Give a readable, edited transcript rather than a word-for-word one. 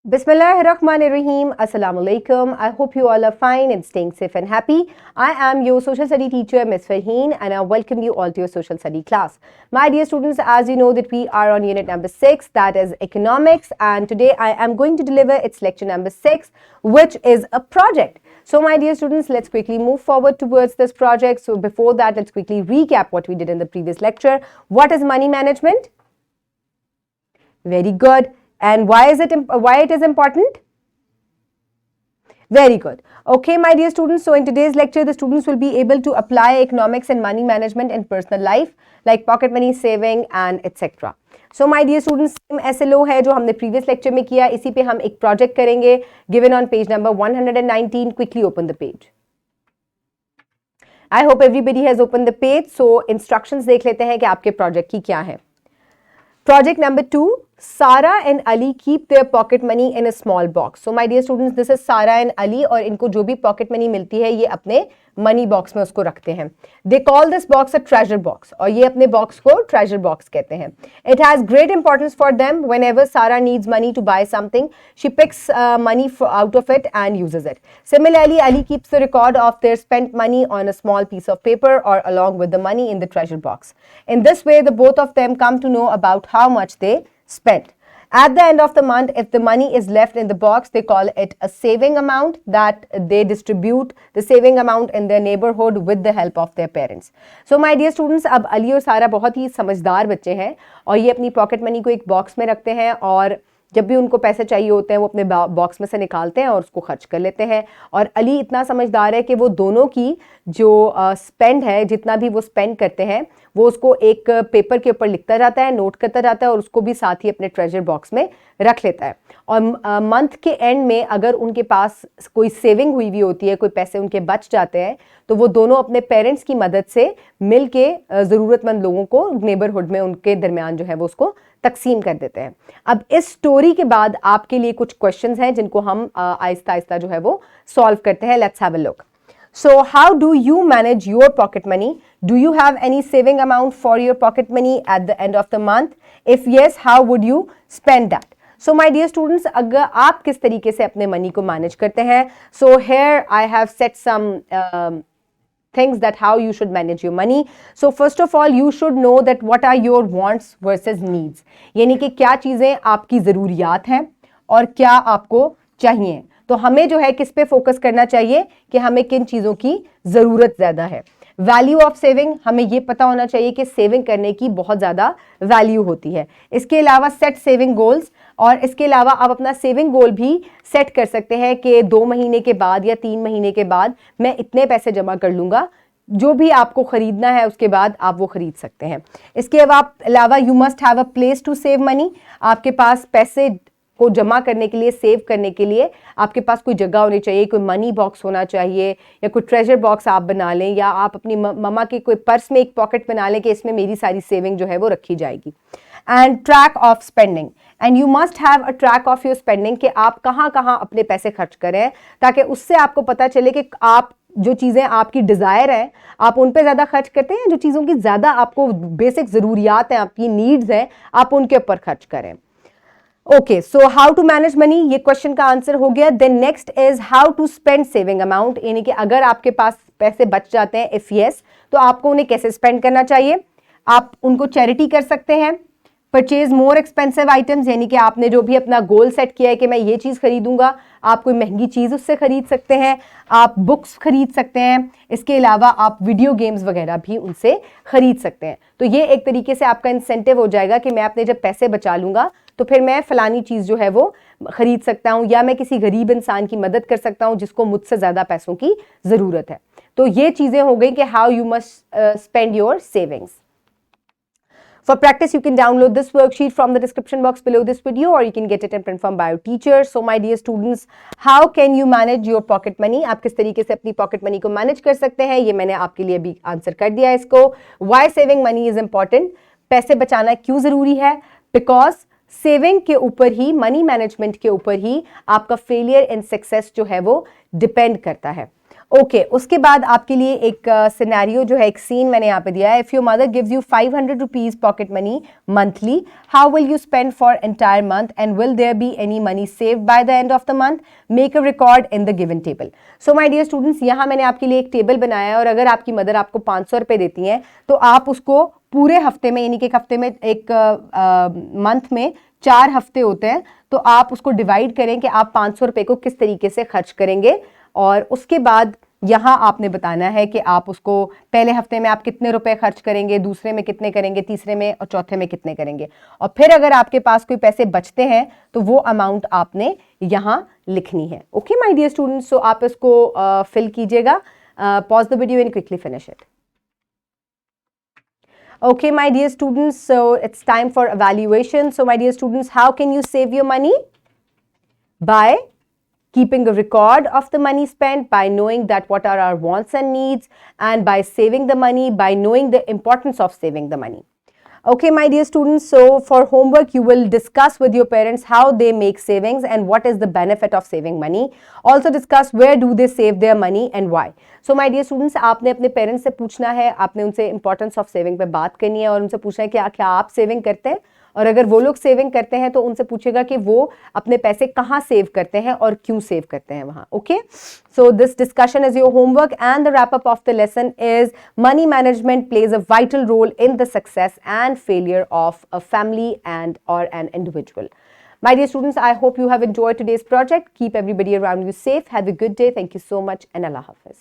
Bismillahirrahmanirrahim. Assalamu alaikum. I hope you all are fine and staying safe and happy. I am your social study teacher, Ms. Farheen, and I welcome you all to your social study class. My dear students, as you know that we are on unit number 6, that is economics, and today I am going to deliver its lecture number 6, which is a project. So my dear students, let's quickly move forward towards this project. So before that, let's quickly recap what we did in the previous lecture. What is money management? Very good. And why it is important? Very good. Okay, my dear students. So in today's lecture, the students will be able to apply economics and money management in personal life, like pocket money, saving, and etc. So my dear students, same SLO है जो हमने previous lecture में किया, इसी पे हम एक project करेंगे, given on page number 119. Quickly open the page. I hope everybody has opened the page. So instructions देख लेते हैं कि आपके project की क्या है. Project number 2, Sara and Ali keep their pocket money in a small box. So my dear students, this is Sara and Ali और इनको जो भी pocket money मिलती है ये अपने money box में उसको रखते हैं. They call this box a treasure box और ये अपने box को treasure box कहते हैं. It has great importance for them. Whenever Sara needs money to buy something, she picks money out of it and uses it. Similarly, Ali keeps the record of their spent money on a small piece of paper or along with the money in the treasure box. In this way, the both of them come to know about how much they spent. At the end of the month, if the money is left in the box, they call it a saving amount that they distribute the saving amount in their neighborhood with the help of their parents. So my dear students, अब अली और सारा बहुत ही समझदार बच्चे हैं और ये अपनी पॉकेट मनी को एक बॉक्स में रखते हैं और जब भी उनको पैसे चाहिए होते हैं वो अपने बॉक्स में से निकालते हैं और उसको खर्च कर लेते हैं. और अली इतना समझदार है कि वो दोनों की जो स्पेंड है, जितना भी वो स्पेंड करते हैं वो उसको एक पेपर के ऊपर लिखता जाता है, नोट करता जाता है और उसको भी साथ ही अपने ट्रेजर बॉक्स में रख लेता है. और मंथ के एंड में अगर उनके पास कोई सेविंग हुई होती है, कोई पैसे उनके बच जाते हैं, तो वो दोनों अपने पेरेंट्स की मदद से मिल के ज़रूरतमंद लोगों को नेबरहुड में उनके दरमियान जो है वो उसको तकसीम कर देते हैं. अब इस स्टोरी के बाद आपके लिए कुछ क्वेश्चंस हैं जिनको हम आहिस्ता आहिस्ता जो है वो सॉल्व करते हैं. Let's have a look. So how do you manage your pocket money? Do you have any saving amount for your pocket money at the end of the month? If yes, how would you spend that? So my dear students, अगर आप किस तरीके से अपने money को manage करते हैं, so here I have set some things that how you should manage your money. So first of all, you should know that what are your wants versus needs. यानी कि क्या चीज़ें आपकी ज़रूरियात हैं और क्या आपको चाहिए. तो हमें जो है किस पे फोकस करना चाहिए कि हमें किन चीज़ों की ज़रूरत ज़्यादा है. वैल्यू ऑफ सेविंग, हमें ये पता होना चाहिए कि सेविंग करने की बहुत ज़्यादा वैल्यू होती है. इसके अलावा सेट सेविंग गोल्स, और इसके अलावा आप अपना सेविंग गोल भी सेट कर सकते हैं कि 2 महीने के बाद या 3 महीने के बाद मैं इतने पैसे जमा कर लूँगा. जो भी आपको ख़रीदना है उसके बाद आप वो ख़रीद सकते हैं. इसके अलावा you must have a place to save money. आपके पास पैसे को जमा करने के लिए, सेव करने के लिए आपके पास कोई जगह होनी चाहिए, कोई मनी बॉक्स होना चाहिए या कोई ट्रेजर बॉक्स आप बना लें, या आप अपनी मम्मा के कोई पर्स में एक पॉकेट बना लें कि इसमें मेरी सारी सेविंग जो है वो रखी जाएगी. And track of spending, and you must have a track of your spending कि आप कहाँ कहाँ अपने पैसे खर्च करें, ताकि उससे आपको पता चले कि आप जो चीज़ें आपकी डिज़ायर है आप उन पे ज़्यादा खर्च करते हैं, जो चीज़ों की ज़्यादा आपको बेसिक ज़रूरियात हैं, आपकी नीड्स हैं, आप उनके ऊपर खर्च करें. Okay, so how to manage money, ये क्वेश्चन का आंसर हो गया. Then next is how to spend saving amount, यानी कि अगर आपके पास पैसे बच जाते हैं, इफ यस, तो आपको उन्हें कैसे स्पेंड करना चाहिए. आप उनको चैरिटी कर सकते हैं. परचेज मोर एक्सपेंसिव आइटम्स, यानी कि आपने जो भी अपना गोल सेट किया है कि मैं ये चीज़ खरीदूंगा, आप कोई महंगी चीज़ उससे खरीद सकते हैं. आप बुक्स खरीद सकते हैं. इसके अलावा आप वीडियो गेम्स वगैरह भी उनसे खरीद सकते हैं. तो ये एक तरीके से आपका इंसेंटिव हो जाएगा कि मैं अपने जब पैसे बचा लूँगा तो फिर मैं फलानी चीज़ जो है वो खरीद सकता हूँ, या मैं किसी गरीब इंसान की मदद कर सकता हूँ जिसको मुझसे ज़्यादा पैसों की ज़रूरत है. तो ये चीज़ें हो गई कि how you must spend your savings. For practice, you can download this worksheet from the description box below this video, or you can get it in print form by your teacher. So my dear students, how can you manage your pocket money? आप किस तरीके से अपनी pocket money को manage कर सकते हैं, ये मैंने आपके लिए भी आंसर कर दिया इसको. Why saving money is important? पैसे बचाना क्यों ज़रूरी है? Because सेविंग के ऊपर ही, मनी मैनेजमेंट के ऊपर ही आपका फेलियर इन सक्सेस जो है वो डिपेंड करता है. ओके उसके बाद आपके लिए एक सिनेरियो जो है, एक सीन मैंने यहाँ पे दिया है. If your mother gives you 500 rupees pocket money monthly, how will you spend for entire month and will there be any money saved by the end of the month? Make a record in the given table. So my dear students, यहाँ मैंने आपके लिए एक table बनाया है और अगर आपकी मदर आपको 500 रुपए देती हैं तो आप उसको पूरे हफ्ते में, यानी कि एक हफ्ते में, एक मंथ में 4 हफ्ते होते हैं, तो आप उसको डिवाइड करें कि आप 500 रुपए को किस तरीके से खर्च करेंगे. और उसके बाद यहां आपने बताना है कि आप उसको पहले हफ्ते में आप कितने रुपए खर्च करेंगे, दूसरे में कितने करेंगे, तीसरे में और चौथे में कितने करेंगे. और फिर अगर आपके पास कोई पैसे बचते हैं तो वो अमाउंट आपने यहां लिखनी है. ओके माय डियर स्टूडेंट्स, सो आप इसको फिल कीजिएगा. Pause the video and quickly finish it. Okay, my dear students, so it's time for evaluation. So my dear students, how can you save your money? By keeping a record of the money spent, by knowing that what are our wants and needs, and by saving the money, by knowing the importance of saving the money. Okay, my dear students, so for homework, you will discuss with your parents how they make savings and what is the benefit of saving money. Also discuss where do they save their money and why. So my dear students, आपने अपने parents से पूछना है, आपने उनसे importance of saving पे बात करनी है और उनसे पूछना है कि क्या आप सेविंग करते हैं, और अगर वो लोग सेविंग करते हैं तो उनसे पूछेगा कि वो अपने पैसे कहाँ सेव करते हैं और क्यों सेव करते हैं वहाँ. Okay, so this discussion is your homework and the wrap up of the lesson is money management plays a vital role in the success and failure of a family and और an individual. My dear students, I hope you have enjoyed today's project. Keep everybody around you safe. Have a good day. Thank you so much and Allah Hafiz.